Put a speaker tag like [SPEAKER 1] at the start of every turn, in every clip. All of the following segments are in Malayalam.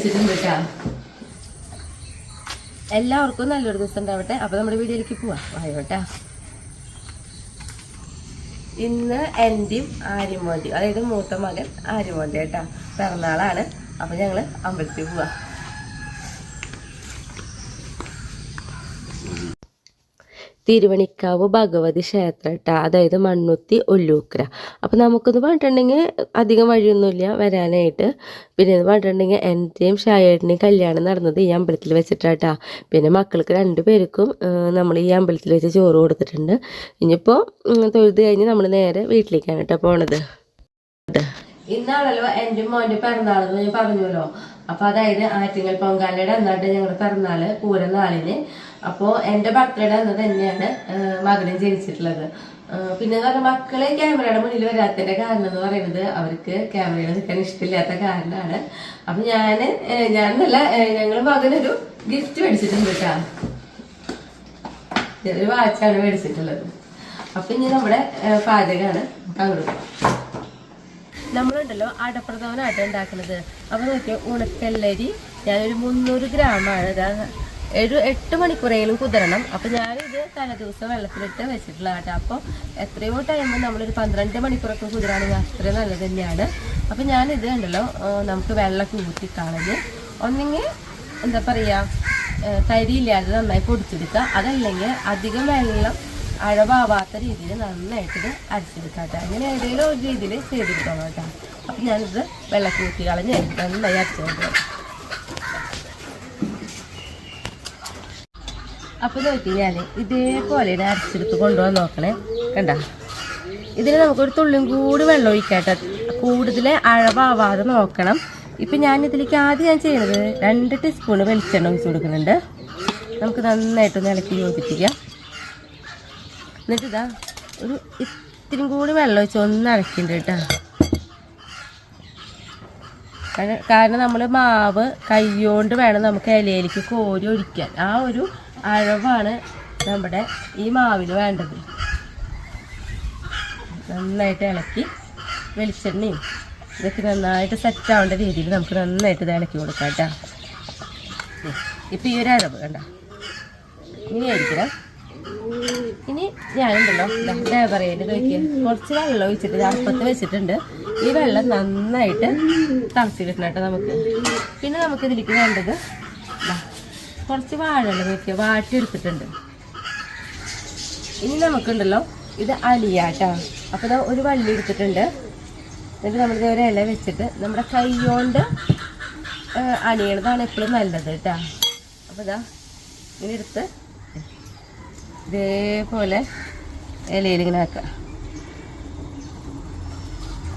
[SPEAKER 1] മേടിച്ചിട്ടുണ്ട് കേട്ടോ. എല്ലാവർക്കും നല്ലൊരു ദിവസം ഉണ്ടാവട്ടെ. അപ്പോൾ നമ്മുടെ വീഡിയോയിലേക്ക് പോവാം. ആയോട്ടാ. ഇന്ന് എൻ്റെയും ആര്യമോൻ്റെയും, അതായത് മൂത്ത മകൻ ആര്യമോൻ്റെ കേട്ടോ പിറന്നാളാണ്. അപ്പോൾ ഞങ്ങൾ അമ്പലത്തിൽ പോവാം. തിരുവണിക്കാവ് ഭഗവതി ക്ഷേത്രം കേട്ടോ, അതായത് മണ്ണുത്തി ഒല്ലൂക്കര. അപ്പോൾ നമുക്കൊന്ന് പറഞ്ഞിട്ടുണ്ടെങ്കിൽ അധികം വഴിയൊന്നുമില്ല വരാനായിട്ട്. പിന്നെ എന്ന് പറഞ്ഞിട്ടുണ്ടെങ്കിൽ എൻ്റെയും ഷായേട്ടൻ്റെയും കല്യാണം നടന്നത് ഈ അമ്പലത്തിൽ വെച്ചിട്ടാട്ടോ. പിന്നെ മക്കൾക്ക് 2 പേർക്കും നമ്മൾ ഈ അമ്പലത്തിൽ വെച്ച് ചോറ് കൊടുത്തിട്ടുണ്ട്. ഇനിയിപ്പോൾ തൊഴുത് കഴിഞ്ഞ് നമ്മൾ നേരെ വീട്ടിലേക്കാണ് കേട്ടോ പോണത്. ഇന്നാണല്ലോ എൻ്റെ മോൻ്റെ പിറന്നാളെന്ന് ഞാൻ പറഞ്ഞല്ലോ. അപ്പോൾ അതായത് ആറ്റിങ്ങൽ പൊങ്കാലയുടെ അന്നാട്ട് ഞങ്ങളുടെ പിറന്നാള് പൂരനാളിന്. അപ്പോൾ എൻ്റെ ബർത്ത്ഡേ അന്ന് തന്നെയാണ് മകനും ജനിച്ചിട്ടുള്ളത്. പിന്നെ എന്ന് പറഞ്ഞാൽ മക്കളെ ക്യാമറയുടെ മുന്നിൽ വരാത്തതിൻ്റെ കാരണം എന്ന് പറയുന്നത് അവർക്ക് ക്യാമറയിൽ നിൽക്കാൻ ഇഷ്ടമില്ലാത്ത കാരണമാണ്. അപ്പം ഞാനല്ല ഞങ്ങൾ മകനൊരു ഗിഫ്റ്റ് മേടിച്ചിട്ടുണ്ട് കേട്ടോ. ഒരു വാച്ചാണ് മേടിച്ചിട്ടുള്ളത്. അപ്പം ഇനി നമ്മുടെ പാചകമാണ് അങ്ങോട്ട്. നമ്മളുണ്ടല്ലോ അടപ്രഥമനായിട്ട് ഉണ്ടാക്കുന്നത്. അപ്പോൾ നോക്കിയാൽ ഉണക്കല്ലരി ഞാനൊരു 300 ഗ്രാമാണ്. ഒരു 8 മണിക്കൂറെങ്കിലും കുതിരണം. അപ്പോൾ ഞാനിത് തലേദിവസം വെള്ളത്തിലിട്ട് വെച്ചിട്ടുള്ള കേട്ടോ. അപ്പോൾ എത്രയോ ടൈം നമ്മളൊരു 12 മണിക്കൂറൊക്കെ കുതിരാണെങ്കിൽ അത്രയും നല്ലത് തന്നെയാണ്. അപ്പോൾ ഞാനിത് ഉണ്ടല്ലോ നമുക്ക് വെള്ളമൊക്കെ ഊറ്റി കളഞ്ഞ് ഒന്നെങ്കിൽ എന്താ പറയുക തരിയില്ലാതെ നന്നായി പൊടിച്ചെടുക്കുക. അതല്ലെങ്കിൽ അധികം വെള്ളം അഴവാവാത്ത രീതിയിൽ നന്നായിട്ടിത് അരച്ചെടുക്കാം കേട്ടോ. അങ്ങനെ ഏതെങ്കിലും ഒരു രീതിയിൽ ചെയ്തെടുക്കണം കേട്ടോ. അപ്പം ഞാനിത് വെള്ളമൊക്കെ ഊറ്റി കളഞ്ഞ് നന്നായി അരച്ചെടുക്കാം. അപ്പോൾ നോക്കി ഞാൻ ഇതേപോലെ അരച്ചെടുത്ത് കൊണ്ടുപോകാൻ നോക്കണേ. കണ്ട ഇതിന് നമുക്കൊരു തുള്ളിയും കൂടി വെള്ളം ഒഴിക്കാട്ടോ. കൂടുതൽ അഴവാവാതെ നോക്കണം. ഇപ്പം ഞാനിതിലേക്ക് ആദ്യം ഞാൻ ചെയ്യുന്നത് 2 ടീസ്പൂൺ വെളിച്ചെണ്ണ ഒഴിച്ച് കൊടുക്കുന്നുണ്ട്. നമുക്ക് നന്നായിട്ടൊന്ന് ഇളക്കി യോജിപ്പിക്കാം. എന്നിട്ടിതാ ഒരു ഇത്തിരി കൂടി വെള്ളം ഒഴിച്ച് ഒന്ന് അരക്കുന്നുണ്ട് കേട്ടോ. കാരണം നമ്മൾ മാവ് കൈകൊണ്ട് വേണം നമുക്ക് ഇലയിലേക്ക് കോരി ഒഴിക്കാൻ. ആ ഒരു അഴവാണ് നമ്മുടെ ഈ മാവിന് വേണ്ടത്. നന്നായിട്ട് ഇളക്കി വെളിച്ചെണ്ണയും ഇതൊക്കെ നന്നായിട്ട് സെറ്റാവേണ്ട രീതിയിൽ നമുക്ക് നന്നായിട്ട് ഇത് ഇളക്കി കൊടുക്കാം കേട്ടോ. ഇപ്പം ഈ ഒരു അഴവ് കണ്ട ഇങ്ങനെ ആയിരിക്കണം. ഇനി ഞാനുണ്ടല്ലോ ഡേബറയിൽ നോക്കിയാൽ കുറച്ച് വെള്ളം ഒഴിച്ചിട്ട് അടുപ്പത്ത് വെച്ചിട്ടുണ്ട്. ഈ വെള്ളം നന്നായിട്ട് തിളച്ച് കിട്ടണം കേട്ടോ നമുക്ക്. പിന്നെ നമുക്കിതിലേക്ക് വേണ്ടത് കുറച്ച് വാഴല നോക്കിയാൽ വാട്ടിയെടുത്തിട്ടുണ്ട്. ഇനി നമുക്കുണ്ടല്ലോ ഇത് അലിയാട്ടോ. അപ്പോൾ ഇതാ ഒരു വള്ളി എടുത്തിട്ടുണ്ട്. എന്നിട്ട് നമ്മളിത് ഒരു ഇല വെച്ചിട്ട് നമ്മുടെ കൈ കൊണ്ട് അലിയണതാണ് എപ്പോഴും നല്ലത് കേട്ടോ. അപ്പോൾ ഇതാ ഇങ്ങനെ എടുത്ത് ഇതേപോലെ ഇലയിൽ ഇങ്ങനെ ആക്കാം.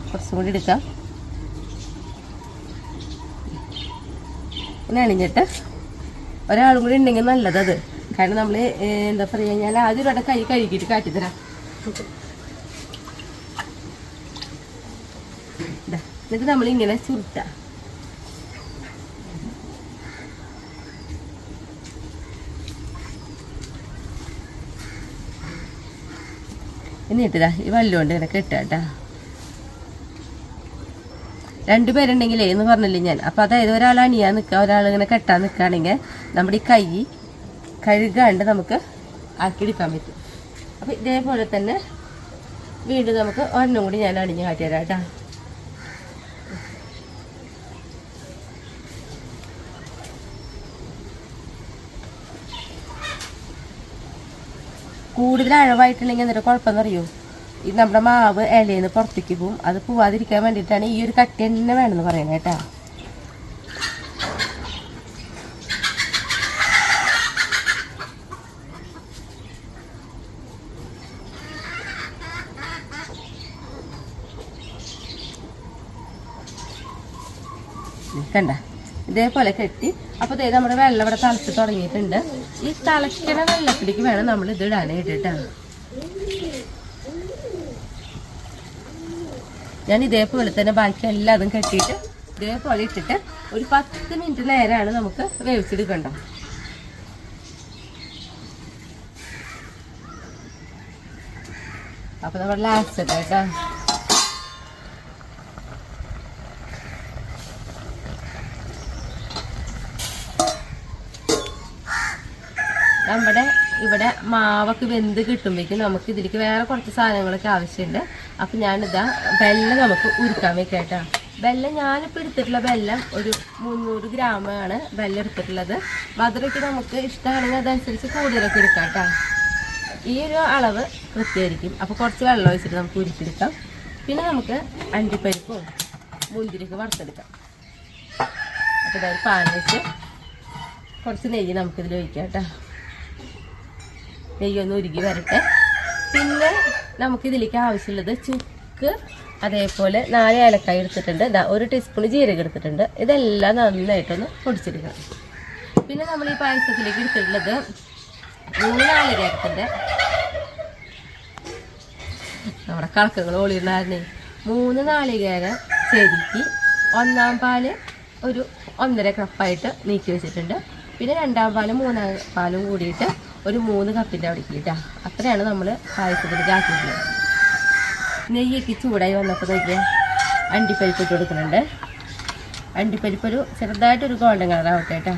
[SPEAKER 1] കുറച്ചും കൂടി എടുക്കാം. ഇങ്ങനെ അണിഞ്ഞിട്ട് ഒരാളും കൂടി ഉണ്ടെങ്കിൽ നല്ലതത്. കാരണം നമ്മൾ എന്താ പറയുക, ഞാൻ ആദ്യം ഒരു കൈ കഴുകിയിട്ട് കാട്ടിത്തരാം. എന്നിട്ട് നമ്മളിങ്ങനെ ചുരുട്ടാം. എന്നിട്ടിതാ ഈ വല്ലുകൊണ്ട് ഇങ്ങനെ കെട്ടുക കേട്ടോ. 2 പേരുണ്ടെങ്കിലേ എന്ന് പറഞ്ഞില്ലേ ഞാൻ. അപ്പോൾ അതായത് ഒരാൾ അണിയാൻ നിൽക്കുക, ഒരാൾ ഇങ്ങനെ കെട്ടാൻ നിൽക്കുകയാണെങ്കിൽ നമ്മുടെ ഈ കൈ കഴുകാണ്ട് നമുക്ക് ആക്കിയെടുക്കാൻ പറ്റും. അപ്പോൾ ഇതേപോലെ തന്നെ വീണ്ടും നമുക്ക് ഒരെണ്ണം കൂടി ഞാൻ അണിഞ്ഞ് കാട്ടിത്തരാം കേട്ടോ. കൂടുതൽ അഴവായിട്ടുണ്ടെങ്കിൽ എന്നിട്ട് കുഴപ്പമെന്ന് അറിയോ, ഈ നമ്മുടെ മാവ് ഇലയിൽ നിന്ന് പുറത്തേക്ക് പോവും. അത് പോവാതിരിക്കാൻ വേണ്ടിയിട്ടാണ് ഈ ഒരു കട്ടി തന്നെ വേണമെന്ന് പറയുന്നത് കേട്ടോ. കണ്ട ഇതേപോലെ കെട്ടി. അപ്പോൾ നമ്മുടെ വെള്ളം ഇവിടെ തിളച്ച് തുടങ്ങിയിട്ടുണ്ട്. ഈ തിളയ്ക്കണ വെള്ളത്തിലേക്ക് വേണം നമ്മൾ ഇത് ഇടാനായിട്ട് കേട്ടോ. ഞാൻ ഇതേപോലെ തന്നെ ബാക്കി എല്ലാതും കെട്ടിയിട്ട് ഇതേപോലെ ഇട്ടിട്ട് ഒരു 10 മിനിറ്റ് നേരമാണ് നമുക്ക് വേവിച്ചെടുക്കണ്ട. അപ്പോൾ നമ്മൾ ലാസ്റ്റ് കേട്ടോ. നമ്മുടെ ഇവിടെ മാവൊക്കെ വെന്ത് കിട്ടുമ്പോഴേക്കും നമുക്ക് ഇതിലേക്ക് വേറെ കുറച്ച് സാധനങ്ങളൊക്കെ ആവശ്യമുണ്ട്. അപ്പം ഞാനിതാ വെല്ലം നമുക്ക് ഉരുക്കാൻ വെക്കാം കേട്ടോ. വെല്ലം ഞാനിപ്പോൾ എടുത്തിട്ടുള്ള വെല്ലം ഒരു 300 ഗ്രാമാണ് വെല്ലം എടുത്തിട്ടുള്ളത്. മധുരയ്ക്ക് നമുക്ക് ഇഷ്ടമാണെങ്കിൽ അതനുസരിച്ച് കൂടുതലൊക്കെ എടുക്കാം കേട്ടോ. ഈ ഒരു അളവ് കൃത്യമായിരിക്കും. അപ്പോൾ കുറച്ച് വെള്ളം ഒഴിച്ചിട്ട് നമുക്ക് ഉരുക്കിയെടുക്കാം. പിന്നെ നമുക്ക് അണ്ടിപ്പരിപ്പും മുന്തിരിയൊക്കെ വറുത്തെടുക്കാം. അപ്പോൾ ഇതായത് പാൻ വെച്ച് കുറച്ച് നെയ്യ് നമുക്കിതിൽ ഒഴിക്കാം കേട്ടോ. നെയ്യൊന്ന് ഉരുകി വരട്ടെ. പിന്നെ നമുക്കിതിലേക്ക് ആവശ്യമുള്ളത് ചുക്ക്, അതേപോലെ 4 ഏലക്കായ എടുത്തിട്ടുണ്ട്, 1 ടീസ്പൂൺ ജീരകം എടുത്തിട്ടുണ്ട്. ഇതെല്ലാം നന്നായിട്ടൊന്ന് പൊടിച്ചെടുക്കണം. പിന്നെ നമ്മൾ ഈ പായസത്തിലേക്ക് എടുത്തിട്ടുള്ളത് 3 നാളികേരത്തിൻ്റെ നമ്മുടെ കണക്കുകൾ ഓളിയിരുന്നായിരുന്നേ 3 നാളികേരം ചെരുക്കി 1-ാം പാല് ഒരു 1.5 കപ്പായിട്ട് നീക്കി വെച്ചിട്ടുണ്ട്. പിന്നെ 2-ാം പാലും 3-ാം പാലും കൂടിയിട്ട് ഒരു 3 കപ്പിൻ്റെ അവിടേക്ക് ഇട്ടാ. അത്രയാണ് നമ്മൾ പായസത്തിലേക്ക് ആക്കിയിട്ടുള്ളത്. നെയ്യൊക്കെ ചൂടായി വന്നപ്പോൾ നോക്കിയാൽ അണ്ടിപ്പരിപ്പ് ഇട്ട് കൊടുക്കുന്നുണ്ട്. അണ്ടിപ്പരിപ്പ് ഒരു ചെറുതായിട്ടൊരു ഗോൾഡൻ കളറാവട്ടെ കേട്ടോ.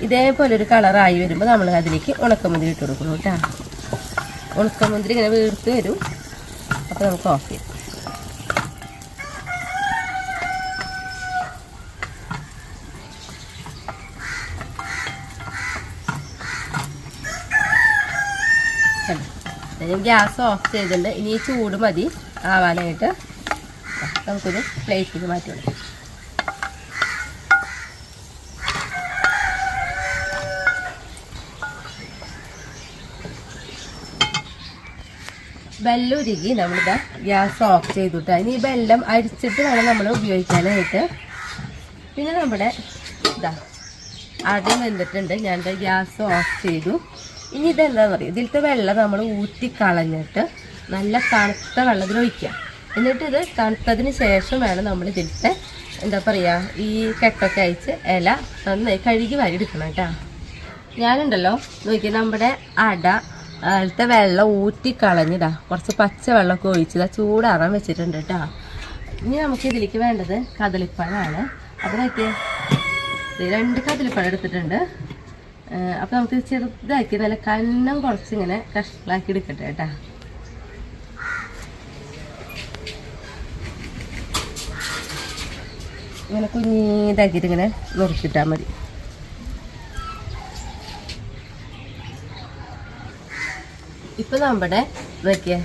[SPEAKER 1] ഇതേപോലെ ഒരു കളറായി വരുമ്പോൾ നമ്മൾ അതിലേക്ക് ഉണക്കമുന്തിരി ഇട്ട് കൊടുക്കണം കേട്ടോ. ഉണക്കമുന്തിരി ഇങ്ങനെ വീർത്ത് വരും. അപ്പോൾ നമുക്ക് ഓഫ് ചെയ്യാം. ഞാൻ ഗ്യാസ് ഓഫ് ചെയ്തിട്ടുണ്ട്. ഇനി ഈ ചൂട് മതി ആവാനായിട്ട്. നമുക്കൊരു പ്ലേറ്റിലേക്ക് മാറ്റി കൊടുക്കാം. വെല്ലം ഉരുകി നമ്മളിതാ ഗ്യാസ് ഓഫ് ചെയ്തിട്ട് ഇനി ഈ വെല്ലം അരിച്ചിട്ട് വേണം നമ്മൾ ഉപയോഗിക്കാനായിട്ട്. പിന്നെ നമ്മുടെ ഇതാ ആദ്യം വെന്തിട്ടുണ്ട്. ഞാനിത് ഗ്യാസ് ഓഫ് ചെയ്തു. ഇനി ഇതെന്താണെന്ന് പറയുക, ഇതിലത്തെ വെള്ളം നമ്മൾ ഊറ്റിക്കളഞ്ഞിട്ട് നല്ല തണുത്ത വെള്ളത്തിൽ ഒഴിക്കുക. എന്നിട്ട് ഇത് തണുത്തതിന് ശേഷം വേണം നമ്മൾ ഇതിലത്തെ എന്താ പറയുക ഈ കെട്ടൊക്കെ അയച്ച് ഇല നന്നായി കഴുകി വാരി എടുക്കണം കേട്ടോ. ഞാനുണ്ടല്ലോ നോക്കി നമ്മുടെ അതിലത്തെ വെള്ളം ഊറ്റിക്കളഞ്ഞിടാം. കുറച്ച് പച്ച വെള്ളമൊക്കെ ഒഴിച്ചതാ ചൂടാറാൻ വെച്ചിട്ടുണ്ട് കേട്ടോ. ഇനി നമുക്ക് ഇതിലേക്ക് വേണ്ടത് കദളിപ്പഴമാണ്. അപ്പോൾ നോക്കിയേ 2 കദളിപ്പഴം എടുത്തിട്ടുണ്ട്. അപ്പോൾ നമുക്ക് ചെറുതാക്കി നല്ല കന്നം കുറച്ചിങ്ങനെ കഷ്ണാക്കി എടുക്കട്ടെ കേട്ടോ. ഇങ്ങനെ കുഞ്ഞിതാക്കിയിട്ട് ഇങ്ങനെ നുറുക്കിട്ടാൽ മതി. ഇപ്പം നമ്മുടെ നോക്കിയേ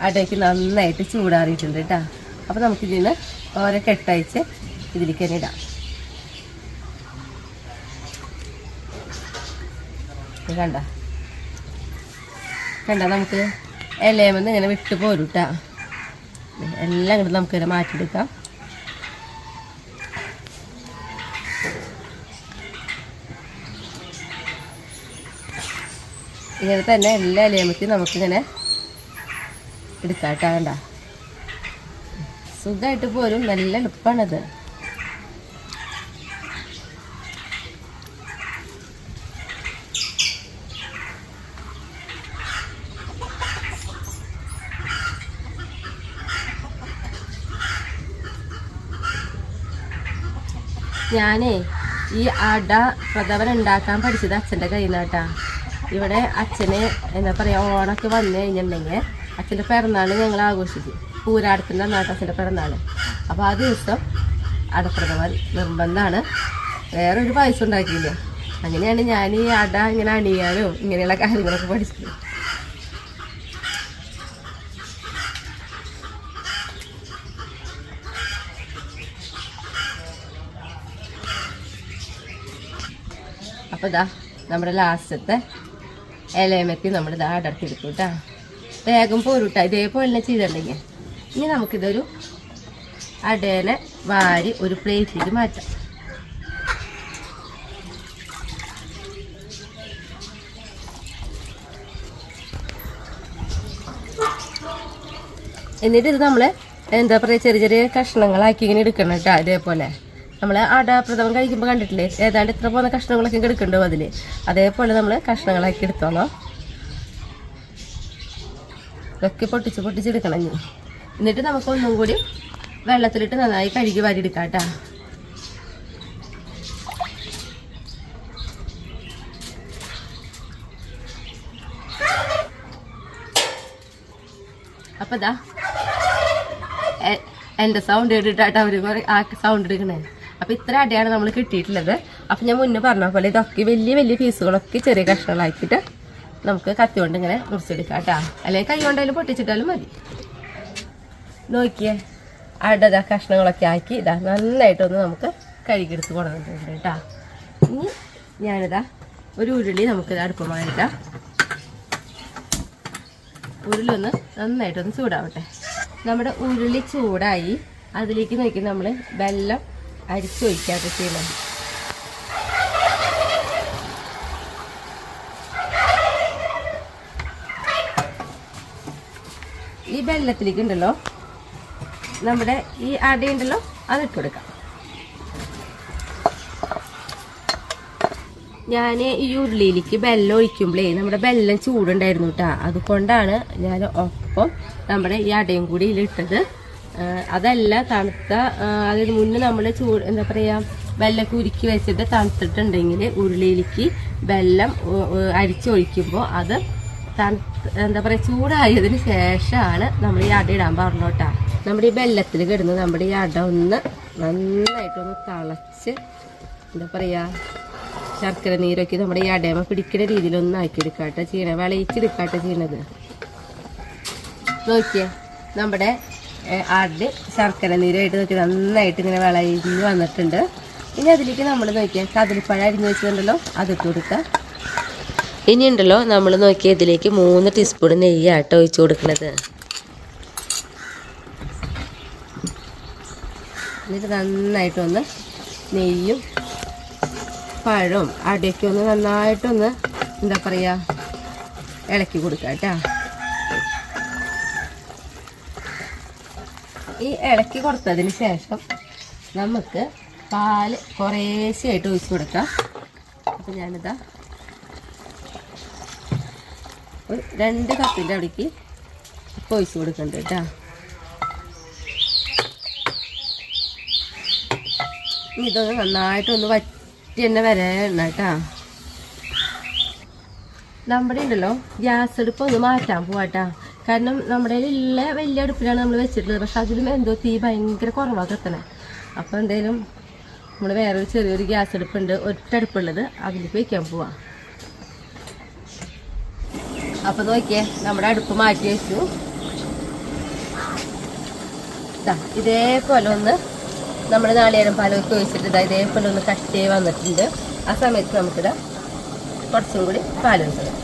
[SPEAKER 1] അടയ്ക്ക് നന്നായിട്ട് ചൂടാറിയിട്ടുണ്ട് കേട്ടോ. അപ്പോൾ നമുക്കിതിന് ഓരോ കെട്ടയച്ച് ഇതിലേക്ക് തന്നെ ഇടാം. കണ്ട നമുക്ക് ഇലയെന്ന് ഇങ്ങനെ വിട്ട് പോരും കേട്ടോ. എല്ലാം കൂടെ നമുക്കിങ്ങനെ മാറ്റിയെടുക്കാം. ഇങ്ങനെ തന്നെ എല്ലാ ഇലയമ്മയ്ക്കും നമുക്കിങ്ങനെ എടുക്കാം കേട്ടോ. കണ്ട സുഖമായിട്ട് പോരും. നല്ല എളുപ്പമാണത്. ഞാനേ ഈ അട പ്രഥമൻ ഉണ്ടാക്കാൻ പഠിച്ചത് അച്ഛൻ്റെ കയ്യിൽ നിന്ന് കേട്ടോ. ഇവിടെ അച്ഛന് എന്താ പറയുക ഓണമൊക്കെ വന്നു കഴിഞ്ഞിട്ടുണ്ടെങ്കിൽ അച്ഛൻ്റെ പിറന്നാൾ ഞങ്ങൾ ആഘോഷിക്കും. പൂരാടത്തിൻ്റെ നാട്ട് അച്ഛൻ്റെ പിറന്നാൾ. അപ്പോൾ ആ ദിവസം അടപ്രഥമൻ നിർബന്ധമാണ്. വേറൊരു പായസം ഉണ്ടാക്കിയില്ല. അങ്ങനെയാണ് ഞാൻ ഈ അട ഇങ്ങനെ അണിയാനും ഇങ്ങനെയുള്ള കാര്യങ്ങളൊക്കെ പഠിച്ചത്. അപ്പോൾ ഇതാ നമ്മുടെ ലാസ്റ്റത്തെ ഇലയമൊക്കെ നമ്മളിതാ അടർത്തിയെടുക്കും കേട്ടോ. വേഗം പോരുട്ടാ. ഇതേപോലെ തന്നെ ചെയ്തിട്ടുണ്ടെങ്കിൽ ഇനി നമുക്കിതൊരു അടേനെ വാരി ഒരു പ്ലേറ്റിലേക്ക് മാറ്റാം. എന്നിട്ട് ഇത് നമ്മൾ എന്താ പറയുക ചെറിയ ചെറിയ കഷ്ണങ്ങളാക്കി ഇങ്ങനെ എടുക്കണം കേട്ടോ. ഇതേപോലെ നമ്മൾ അട പ്രഥമൻ കഴിക്കുമ്പോൾ കണ്ടിട്ടില്ലേ ഏതാണ്ട് ഇത്ര പോകുന്ന കഷ്ണങ്ങളൊക്കെ എടുക്കണ്ടോ അതിൽ. അതേപോലെ നമ്മൾ കഷ്ണങ്ങളാക്കി എടുത്തോളോ. ഇതൊക്കെ പൊട്ടിച്ചെടുക്കണം. എന്നിട്ട് നമുക്ക് ഒന്നും കൂടി വെള്ളത്തിലിട്ട് നന്നായി കഴുകി വാരിയെടുക്കാം കേട്ടോ. അപ്പം ഇതാ എൻ്റെ സൗണ്ട് കേട്ടിട്ടായിട്ട് അവർ ആ സൗണ്ട് എടുക്കണേ. അപ്പം ഇത്ര അടയാണ് നമ്മൾ കിട്ടിയിട്ടുള്ളത്. അപ്പം ഞാൻ മുന്നേ പറഞ്ഞ പോലെ ഇതൊക്കെ വലിയ വലിയ പീസുകളൊക്കെ ചെറിയ കഷ്ണങ്ങളാക്കിയിട്ട് നമുക്ക് കത്തി കൊണ്ട് ഇങ്ങനെ മുറിച്ചെടുക്കാം കേട്ടോ. അല്ലെങ്കിൽ കൈ കൊണ്ടായാലും പൊട്ടിച്ചിട്ടാലും മതി. നോക്കിയേ അട കഷ്ണങ്ങളൊക്കെ ആക്കി ഇതാ നന്നായിട്ടൊന്ന് നമുക്ക് കഴുകിയെടുത്ത് കൊണ്ടുവന്നിട്ടുണ്ട് കേട്ടോ. ഇനി ഞാനിതാ ഒരു ഉരുളി നമുക്ക് അടുപ്പമായിട്ടാ. ഉരുളൊന്ന് നന്നായിട്ടൊന്ന് ചൂടാവട്ടെ. നമ്മുടെ ഉരുളി ചൂടായി അതിലേക്ക് നോക്കി നമ്മൾ വെള്ളം അരിച്ചൊഴിക്കാതെ ചെയ്യണം. ഈ വെള്ളത്തിലേക്ക് ഉണ്ടല്ലോ നമ്മുടെ ഈ അടയുണ്ടല്ലോ അതിട്ട് കൊടുക്കാം. ഞാൻ ഈ ഉരുളിയിലേക്ക് വെള്ളം ഒഴിക്കുമ്പോഴേ നമ്മുടെ വെള്ളം ചൂടുണ്ടായിരുന്നു കേട്ടോ. അതുകൊണ്ടാണ് ഞാൻ ഒപ്പം നമ്മുടെ ഈ അടയും കൂടി ഇതിലിട്ടത്. അതല്ല തണുത്ത അതിന് മുന്നേ നമ്മൾ എന്താ പറയുക വെള്ളമൊക്കെ ഉരുക്കി വെച്ചിട്ട് തണുത്തിട്ടുണ്ടെങ്കിൽ ഉരുളിയിലേക്ക് വെള്ളം അരിച്ചൊഴിക്കുമ്പോൾ അത് എന്താ പറയുക ചൂടായതിന് ശേഷമാണ് നമ്മൾ ഈ അട ഇടാൻ പാടുള്ളൂ കേട്ടോ. നമ്മുടെ ഈ വെള്ളത്തിൽ കിടന്ന് നമ്മുടെ ഈ അട ഒന്ന് നന്നായിട്ടൊന്ന് തിളച്ച് എന്താ പറയുക ശർക്കര നീരൊക്കെ നമ്മുടെ ഈ അടയമ പിടിക്കുന്ന രീതിയിലൊന്നും ആക്കിയെടുക്കാട്ടോ ചെയ്യണേ. വിളയിച്ചെടുക്കാട്ടോ ചെയ്യണത്. നോക്കിയേ നമ്മുടെ അട ശർക്കര നീരായിട്ട് നോക്കി നന്നായിട്ട് ഇങ്ങനെ വിളയിഞ്ഞ് വന്നിട്ടുണ്ട്. ഇനി അതിലേക്ക് നമ്മൾ നോക്കിയാൽ കദളിപ്പഴം അരിഞ്ഞ് വെച്ചിട്ടുണ്ടല്ലോ അതിട്ട് കൊടുക്കുക. ഇനിയുണ്ടല്ലോ നമ്മൾ നോക്കിയാൽ ഇതിലേക്ക് 3 ടീസ്പൂൺ നെയ്യാട്ടോ ഒഴിച്ചു കൊടുക്കുന്നത്. എന്നിട്ട് നന്നായിട്ടൊന്ന് നെയ്യും പഴവും അടയൊക്കെ ഒന്ന് നന്നായിട്ടൊന്ന് എന്താ പറയുക ഇളക്കി കൊടുക്കുക കേട്ടോ. ഈ ഇളക്കി കൊടുത്തതിന് ശേഷം നമുക്ക് പാല് കുറേശ്ശെയായിട്ട് ഒഴിച്ച് കൊടുക്കാം. അപ്പം ഞാനിതാ ഒരു 2 കപ്പിൻ്റെ അവിടേക്ക് ഇപ്പോൾ ഒഴിച്ച് കൊടുക്കുന്നുണ്ട് കേട്ടോ. ഇതൊന്ന് നന്നായിട്ടൊന്ന് വറ്റി തന്നെ വരണം കേട്ടോ. നമ്മുടെ ഉണ്ടല്ലോ ഗ്യാസ് അടുപ്പ് ഒന്ന് മാറ്റാൻ പോവാട്ടാ. കാരണം നമ്മുടെ ഉള്ള വലിയ അടുപ്പിലാണ് നമ്മൾ വെച്ചിട്ടുള്ളത്. പക്ഷെ അതിലും എന്തോ തീ ഭയങ്കര കുറവാണ് എത്തണേ. അപ്പോൾ എന്തായാലും നമ്മൾ വേറൊരു ചെറിയൊരു ഗ്യാസ് അടുപ്പുണ്ട് ഒറ്റടുപ്പുള്ളത് അതിലേക്ക് വയ്ക്കാൻ പോവാം. അപ്പോൾ നോക്കിയേ നമ്മുടെ അടുപ്പ് മാറ്റി വെച്ചു. ഇതേപോലെ ഒന്ന് നമ്മൾ നാളികേരം പാലൊക്കെ ഒഴിച്ചിട്ട് ഇതേപോലെ ഒന്ന് കട്ടി വന്നിട്ടുണ്ട്. ആ സമയത്ത് നമുക്കിതാ കുറച്ചും കൂടി പാലൊഴിക്കണം.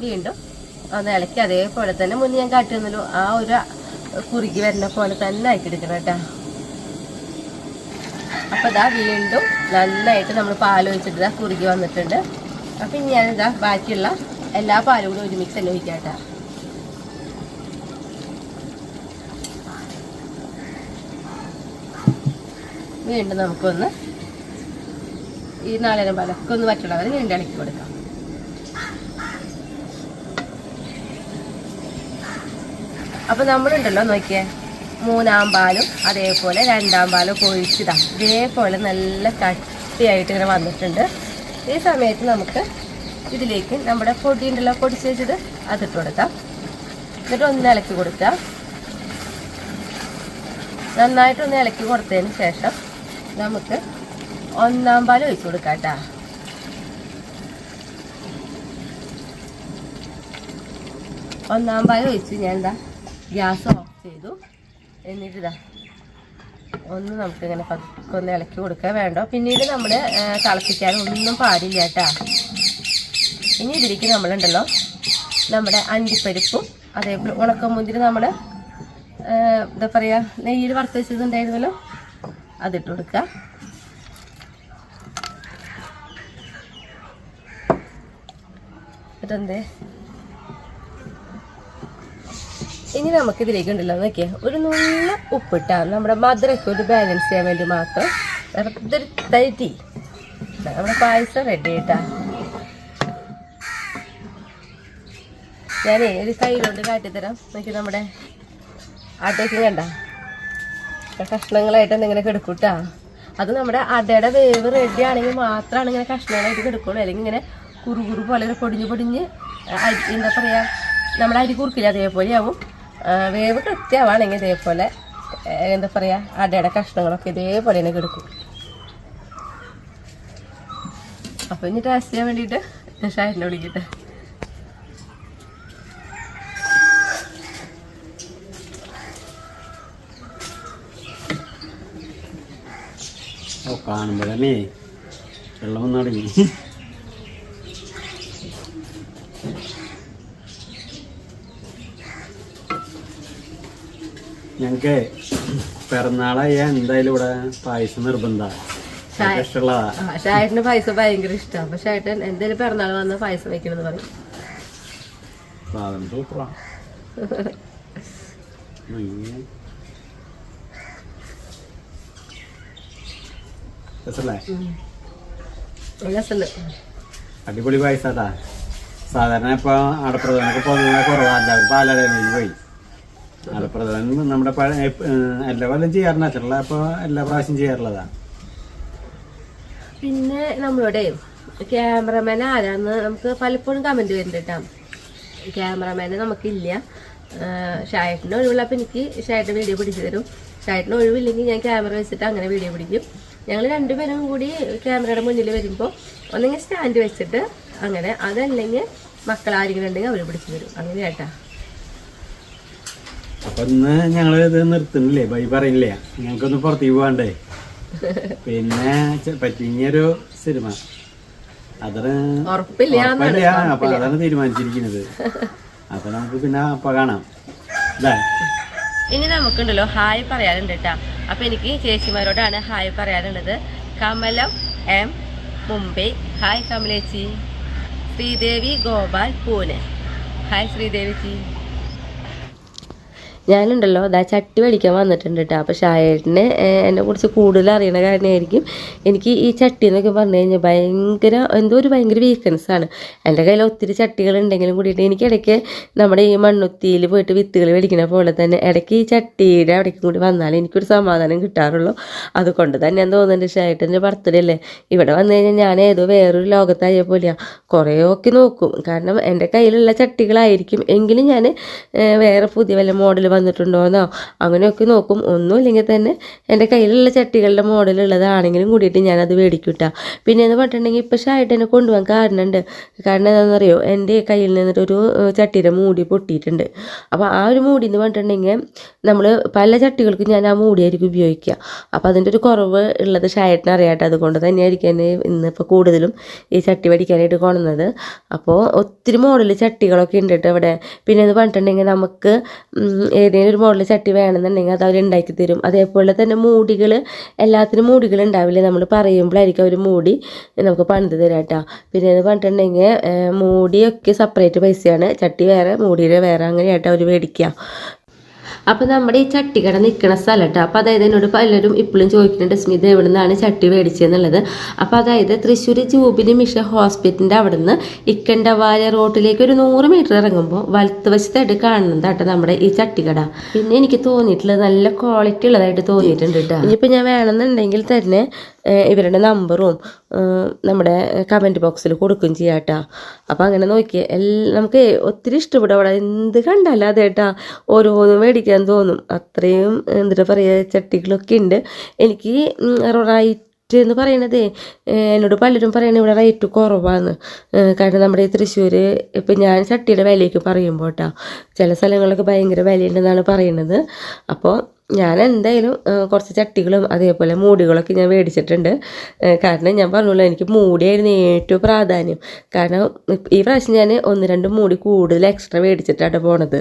[SPEAKER 1] വീണ്ടും ഒന്ന് ഇളക്കി അതേപോലെ തന്നെ മുന്നേ ഞാൻ കാട്ടുന്നല്ലോ ആ ഒരു കുറുകി വരുന്ന പോലെ തന്നെ ആക്കിയെടുക്കണം കേട്ടോ. അപ്പോൾ ഇതാ വീണ്ടും നന്നായിട്ട് നമ്മൾ പാലൊഴിച്ചിട്ട് ഇതാ കുറുകി വന്നിട്ടുണ്ട്. അപ്പം ഇനി ഞാനിതാ ബാക്കിയുള്ള എല്ലാ പാലും കൂടി ഒരുമിച്ച് തന്നെ ഒഴിക്കാം കേട്ടോ. വീണ്ടും നമുക്കൊന്ന് ഈ നാളികേരം പാലൊക്കെ ഒന്ന് വറ്റുള്ളവരെ വീണ്ടും ഇളക്കി കൊടുക്കാം. അപ്പം നമ്മളുണ്ടല്ലോ നോക്കിയേ 3-ാം പാലും അതേപോലെ 2-ാം പാലും ഒഴിച്ചിടാം. ഇതേപോലെ നല്ല കട്ടിയായിട്ട് ഇങ്ങനെ വന്നിട്ടുണ്ട്. ഈ സമയത്ത് നമുക്ക് ഇതിലേക്ക് നമ്മുടെ പൊടി ഉണ്ടല്ലോ പൊടിച്ച് വെച്ചത് അതിട്ട് കൊടുക്കാം. എന്നിട്ട് ഒന്ന് ഇളക്കി കൊടുക്കാം. നന്നായിട്ടൊന്ന് ഇളക്കി കൊടുത്തതിന് ശേഷം നമുക്ക് 1-ാം പാൽ ഒഴിച്ച് കൊടുക്കാം കേട്ടോ. ഒന്നാം പാൽ ഒഴിച്ച് ഞാൻ എന്താ ഗ്യാസ് ഓഫ് ചെയ്തു. എന്നിട്ട് ഇതാ ഒന്ന് നമുക്കിങ്ങനെ പതുക്കെ ഒന്ന് ഇളക്കി കൊടുക്കുക വേണ്ടോ. പിന്നീട് നമ്മൾ തിളപ്പിക്കാനൊന്നും പാടില്ല കേട്ടോ. ഇനി ഇതിലേക്ക് നമ്മളുണ്ടല്ലോ നമ്മുടെ അണ്ടിപ്പരിപ്പും അതേപോലെ ഉണക്കമുന്തിരി നമ്മൾ എന്താ പറയുക നെയ്യിൽ വറുത്ത് വെച്ചതുണ്ടായിരുന്നല്ലോ അതിട്ട് കൊടുക്കുക. എന്നിട്ടെന്തേ ഇനി നമുക്കിതിലേക്ക് ഉണ്ടല്ലോ നോക്കിയേ ഒരു നുള്ള ഉപ്പിട്ടാ നമ്മുടെ മധുരമൊക്കെ ഒരു ബാലൻസ് ചെയ്യാൻ വേണ്ടി മാത്രം വെറുതൊരു തൈറ്റി നമ്മുടെ പായസം റെഡി ആയിട്ടാ. ഞാനേ ഒരു കയ്യിലോട്ട് കാട്ടിത്തരാം. നോക്കി നമ്മുടെ അടയ്ക്ക് കണ്ട കഷ്ണങ്ങളായിട്ട് എന്തെങ്കിലും കിടക്കൂട്ടാ. അത് നമ്മുടെ അടയുടെ വേവ് റെഡി ആണെങ്കിൽ മാത്രമാണ് ഇങ്ങനെ കഷ്ണങ്ങളായിട്ട് കിടക്കുള്ളൂ. അല്ലെങ്കിൽ ഇങ്ങനെ കുറുകുറു പോലെ പൊടിഞ്ഞ് എന്താ പറയുക, നമ്മൾ അരി കുറുക്കില്ല അതേപോലെ ആവും. വേവ് കൃത്യമാണെങ്കിൽ ഇതേപോലെ എന്താ പറയുക, അടയുടെ കഷ്ണങ്ങളൊക്കെ ഇതേപോലെ തന്നെ കിടക്കും. അപ്പോൾ ഇനി ടേസ്റ്റ് ചെയ്യാൻ വേണ്ടിയിട്ട് ഷാഹിനെ വിളിക്കട്ടെ.
[SPEAKER 2] കാണുമ്പോഴേ വെള്ളം തുടങ്ങി. ഞങ്ങക്ക് പിറന്നാളായ എന്തായാലും ഇവിടെ പായസം നിർബന്ധമാണ്.
[SPEAKER 1] ഷായിട്ടിന് പായസം ഭയങ്കര ഇഷ്ടമാണ്. അപ്പൊ ഷായിട്ടൻ എന്തായാലും പിറന്നാൾ വന്ന് പായസം വെക്കണമെന്ന് പറയും.
[SPEAKER 2] സാധനം സൂപ്പറാ. അടിപൊളി പായസാട്ടാ. സാധാരണ ഇപ്പൊ അടപ്രധാനൊക്കെ പോകുന്ന കുറവാല്ല, പാലടയിൽ പോയി. അടപ്രധാനം നമ്മുടെ എല്ലാ കൊല്ലം ചെയ്യാറുണ്ട്. അച്ഛനുള്ള അപ്പൊ എല്ലാ പ്രാവശ്യം ചെയ്യാറുള്ളതാ.
[SPEAKER 1] പിന്നെ നമ്മളുടെ ക്യാമറമാൻ ആരാന്ന് നമുക്ക് പലപ്പോഴും കമന്റ് വരുന്നുണ്ട് കേട്ടോ. ക്യാമറമാന് നമുക്കില്ല. ഷായിട്ടിന് ഒഴിവുള്ളപ്പോൾ എനിക്ക് ഷായിട്ടിന് വീഡിയോ പിടിച്ചു തരും. ഷായിട്ടിന് ഒഴിവില്ലെങ്കിൽ ഞാൻ ക്യാമറ വെച്ചിട്ട് അങ്ങനെ വീഡിയോ പിടിക്കും. ഞങ്ങൾ രണ്ടുപേരും കൂടി ക്യാമറയുടെ മുന്നിൽ വരുമ്പോൾ ഒന്നെങ്കിൽ സ്റ്റാൻഡ് വെച്ചിട്ട് അങ്ങനെ, അതല്ലെങ്കിൽ മക്കളാരെങ്കിലും ഉണ്ടെങ്കിൽ അവർ പിടിച്ചു തരും. അങ്ങനെ കേട്ടാ.
[SPEAKER 2] അപ്പൊ ഇന്ന് ഞങ്ങൾ ഇത് നിർത്തുന്നില്ലേ, ബൈ പറയില്ലേ, ഞങ്ങൾക്കൊന്ന് പുറത്തേക്ക് പോകണ്ടേ. പിന്നെ പറ്റിയൊരു സിനിമ അതൊരു ഉറപ്പില്ല. അപ്പൊ അതാണ് തീരുമാനിച്ചിരിക്കുന്നത്. അപ്പൊ നമുക്ക് പിന്നെ അപ്പൊ കാണാം.
[SPEAKER 1] ഇനി നമുക്കുണ്ടല്ലോ ഹായ് പറയാനുണ്ട് കേട്ടാ. അപ്പൊ എനിക്ക് ചേച്ചിമാരോടാണ് ഹായ് പറയാനുള്ളത്. കമലം എം മുംബൈ, ഹായ് കമലേച്ചി. ശ്രീദേവി ഗോപാൽ പൂനെ, ഹായ് ശ്രീദേവിച്ചി. ഞാനുണ്ടല്ലോ അതാ ചട്ടി മേടിക്കാൻ വന്നിട്ടുണ്ട് കേട്ടോ. അപ്പോൾ ഷായേട്ടന് എന്നെ കുറിച്ച് കൂടുതൽ അറിയണ കാരണമായിരിക്കും എനിക്ക് ഈ ചട്ടി എന്നൊക്കെ പറഞ്ഞു കഴിഞ്ഞാൽ ഭയങ്കര വീക്ക്നെസ്സാണ്. എൻ്റെ കയ്യിൽ ഒത്തിരി ചട്ടികൾ ഉണ്ടെങ്കിലും കൂടിയിട്ട് എനിക്ക് ഇടയ്ക്ക് നമ്മുടെ ഈ മണ്ണുത്തിയിൽ പോയിട്ട് വിത്തുകൾ മേടിക്കുന്ന പോലെ തന്നെ ഇടയ്ക്ക് ഈ ചട്ടിയുടെ അവിടേക്കും കൂടി വന്നാൽ എനിക്കൊരു സമാധാനം കിട്ടാറുള്ളൂ. അതുകൊണ്ട് തന്നെ ഞാൻ തോന്നുന്നുണ്ട് ഷായേട്ടൻ്റെ ബർത്ത്ഡേ അല്ലേ, ഇവിടെ വന്നു കഴിഞ്ഞാൽ ഞാൻ ഏതോ വേറൊരു ലോകത്തായ പോലെയാണ്. കുറേയൊക്കെ നോക്കും, കാരണം എൻ്റെ കയ്യിലുള്ള ചട്ടികളായിരിക്കും. എങ്കിലും ഞാൻ വേറെ പുതിയ വല്ല മോഡൽ വന്നിട്ടുണ്ടോയെന്നോ അങ്ങനെയൊക്കെ നോക്കും. ഒന്നുമില്ലെങ്കിൽ തന്നെ എൻ്റെ കയ്യിലുള്ള ചട്ടികളുടെ മോഡലുള്ളതാണെങ്കിലും കൂടിയിട്ട് ഞാനത് മേടിക്കൂട്ടാ. പിന്നെ എന്ന് പറഞ്ഞിട്ടുണ്ടെങ്കിൽ ഇപ്പോൾ ഷായിട്ട് എന്നെ കൊണ്ടുപോകാൻ കാരണമുണ്ട്. കാരണം എന്താണെന്നറിയോ, എൻ്റെ കയ്യിൽ നിന്നിട്ടൊരു ചട്ടിയുടെ മൂടി പൊട്ടിയിട്ടുണ്ട്. അപ്പോൾ ആ ഒരു മൂടി എന്ന് പറഞ്ഞിട്ടുണ്ടെങ്കിൽ നമ്മൾ പല ചട്ടികൾക്കും ഞാൻ ആ മൂടിയായിരിക്കും ഉപയോഗിക്കുക. അപ്പോൾ അതിൻ്റെ ഒരു കുറവ് ഉള്ളത് ഷായിട്ടിന് അറിയാട്ടെ. അതുകൊണ്ട് തന്നെയായിരിക്കും എന്നെ ഇന്നിപ്പോൾ കൂടുതലും ഈ ചട്ടി മേടിക്കാനായിട്ട് കൊണ്ടുവന്നത്. അപ്പോൾ ഒത്തിരി മോഡൽ ചട്ടികളൊക്കെ ഉണ്ട് കേട്ടോ ഇവിടെ. പിന്നെ എന്ന് പറഞ്ഞിട്ടുണ്ടെങ്കിൽ നമുക്ക് ഏതെങ്കിലും ഒരു മോഡൽ ചട്ടി വേണമെന്നുണ്ടെങ്കിൽ അത് അവർ ഉണ്ടാക്കി തരും. അതേപോലെ തന്നെ മൂടികൾ, എല്ലാത്തിനും മൂടികൾ ഉണ്ടാവില്ലേ, നമ്മൾ പറയുമ്പോഴായിരിക്കും അവർ മൂടി നമുക്ക് പണിത് തരാം കേട്ടോ. പിന്നെ എന്ന് പറഞ്ഞിട്ടുണ്ടെങ്കിൽ മൂടിയൊക്കെ സെപ്പറേറ്റ് പൈസയാണ്, ചട്ടി വേറെ മൂടിയുടെ വേറെ, അങ്ങനെയായിട്ട് അവർ മേടിക്കുക. അപ്പോൾ നമ്മുടെ ഈ ചട്ടിക്കട നിൽക്കുന്ന സ്ഥലം കേട്ടോ. അപ്പോൾ അതായത് എന്നോട് പലരും ഇപ്പോഴും ചോദിക്കുന്നുണ്ട് സ്മിത എവിടെ നിന്നാണ് ചട്ടി മേടിച്ചതെന്നുള്ളത്. അപ്പോൾ അതായത് തൃശ്ശൂർ ജൂബിലി മിഷൻ ഹോസ്പിറ്റലിൻ്റെ അവിടെ നിന്ന് ഇക്കണ്ടവാല റോഡിലേക്ക് ഒരു 100 മീറ്റർ ഇറങ്ങുമ്പോൾ വലത്ത് വശത്തായിട്ട് കാണുന്നത് കേട്ടോ നമ്മുടെ ഈ ചട്ടിക്കട. പിന്നെ എനിക്ക് തോന്നിയിട്ടുള്ളത് നല്ല ക്വാളിറ്റി ഉള്ളതായിട്ട് തോന്നിയിട്ടുണ്ട് കേട്ടോ. ഇനിയിപ്പോൾ ഞാൻ വേണമെന്നുണ്ടെങ്കിൽ തന്നെ ഇവരുടെ നമ്പറും നമ്മുടെ കമൻറ്റ് ബോക്സിൽ കൊടുക്കുകയും ചെയ്യാം കേട്ടോ. അപ്പോൾ അങ്ങനെ നോക്കിയേ നമുക്ക് ഒത്തിരി ഇഷ്ടപ്പെടും. അവിടെ എന്ത് കണ്ടാലും അതേട്ടാ ഓരോന്നും മേടിക്കാൻ തോന്നും. അത്രയും എന്താ പറയുക ചട്ടികളൊക്കെ ഉണ്ട്. എനിക്ക് റൈറ്റ് എന്ന് പറയണത് എന്നോട് പലരും പറയണത് ഇവിടെ റേറ്റ് കുറവാണ്. കാരണം നമ്മുടെ ഈ തൃശ്ശൂർ ഇപ്പം ഞാൻ ചട്ടിയുടെ വിലയ്ക്ക് പറയുമ്പോൾ കേട്ടോ, ചില സ്ഥലങ്ങളിലൊക്കെ ഭയങ്കര വിലയുണ്ടെന്നാണ് പറയുന്നത്. അപ്പോൾ ഞാൻ എന്തായാലും കുറച്ച് ചട്ടികളും അതേപോലെ മൂടികളൊക്കെ ഞാൻ മേടിച്ചിട്ടുണ്ട്. കാരണം ഞാൻ പറഞ്ഞല്ലോ എനിക്ക് മൂടിയായിരുന്നു ഏറ്റവും പ്രാധാന്യം. കാരണം ഈ പ്രാവശ്യം ഞാൻ 1-2 മൂടി കൂടുതൽ എക്സ്ട്രാ മേടിച്ചിട്ടാണ് പോണത്.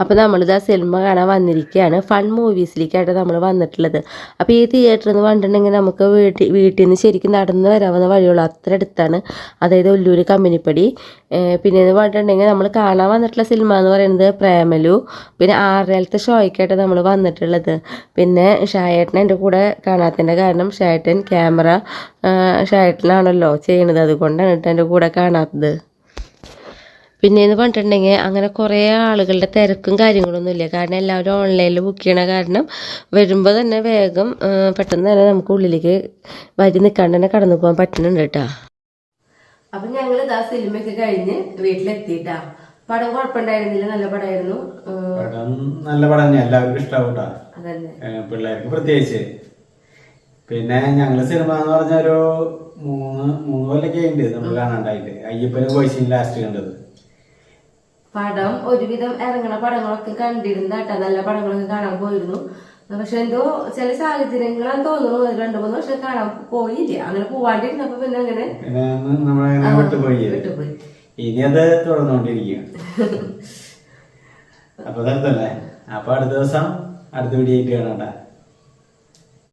[SPEAKER 1] അപ്പോൾ നമ്മളിത് ആ സിനിമ കാണാൻ വന്നിരിക്കുകയാണ്. ഫൺ മൂവീസിലേക്കായിട്ട് നമ്മൾ വന്നിട്ടുള്ളത്. അപ്പോൾ ഈ തിയേറ്റർ എന്ന് പറഞ്ഞിട്ടുണ്ടെങ്കിൽ നമുക്ക് വീട്ടിൽ നിന്ന് ശരിക്കും നടന്ന് വരാവുന്ന വഴിയുള്ളൂ, അത്ര അടുത്താണ്. അതായത് ഒല്ലൂർ കമ്പനിപ്പടി. പിന്നെ എന്ന് പറഞ്ഞിട്ടുണ്ടെങ്കിൽ നമ്മൾ കാണാൻ വന്നിട്ടുള്ള സിനിമ എന്ന് പറയുന്നത് പ്രേമലു. പിന്നെ 6-ാമത്തെ ഷോയ്ക്കായിട്ട് നമ്മൾ വന്നിട്ടുള്ളത്. പിന്നെ ഷായേട്ടൻ എൻ്റെ കൂടെ കാണാത്തതിൻ്റെ കാരണം ഷായേട്ടൻ ക്യാമറ ഷായേട്ടനാണല്ലോ ചെയ്യണത്, അതുകൊണ്ടാണ് കേട്ടോ എൻ്റെ കൂടെ കാണാത്തത്. പിന്നെയെന്ന് പറഞ്ഞിട്ടുണ്ടെങ്കിൽ അങ്ങനെ കുറേ ആളുകളുടെ തിരക്കും കാര്യങ്ങളൊന്നുമില്ല. കാരണം എല്ലാവരും ഓൺലൈനിൽ ബുക്ക് ചെയ്യണ കാരണം വരുമ്പോൾ തന്നെ വേഗം പെട്ടെന്ന് തന്നെ നമുക്ക് ഉള്ളിലേക്ക് വരി നിൽക്കാണ്ട് തന്നെ കടന്നു പോകാൻ പറ്റുന്നുണ്ട് കേട്ടോ. അപ്പൊ ഞങ്ങൾ ഇതാ സിനിമയൊക്കെ കഴിഞ്ഞ് വീട്ടിലെത്തിട്ടാ. പടം കുഴപ്പമുണ്ടായിരുന്നില്ല, നല്ല പടമായിരുന്നു.
[SPEAKER 2] പടം നല്ല പടം തന്നെ, എല്ലാവർക്കും ഇഷ്ടാവൂട്ടാ,
[SPEAKER 1] അതന്നെ
[SPEAKER 2] പിള്ളേർക്ക് പ്രത്യേകിച്ച്. പിന്നെ ഞങ്ങള് സിനിമ എന്ന് പറഞ്ഞ ഒരു മൂന്ന് കൊല്ലൊക്കെ ഉണ്ട് നമ്മൾ കാണാണ്ടായിട്ട്. അയ്യപ്പനും കോശിയും ലാസ്റ്റ് കണ്ടത്.
[SPEAKER 1] പടം ഒരുവിധം ഇറങ്ങണ പടങ്ങളൊക്കെ കണ്ടിരുന്നാട്ടാ, നല്ല പടങ്ങളൊക്കെ കാണാൻ പോയിരുന്നു. പക്ഷെ എന്തോ ചില സാഹചര്യങ്ങളാന്ന് തോന്നുന്നു 2-3 വർഷം കാണാൻ പോയില്ല. അങ്ങനെ പോവാണ്ടിരുന്നപ്പോ പിന്നെ അങ്ങനെ
[SPEAKER 2] നമ്മളങ്ങനെ വിട്ടുപോയി. ഇനി അത് തുടർന്നുകൊണ്ടിരിക്കുക. അപ്പൊ നിർത്തല്ലേ. അപ്പൊ അടുത്ത ദിവസം അടുത്ത വീഡിയോ ആയിട്ട് കാണാം.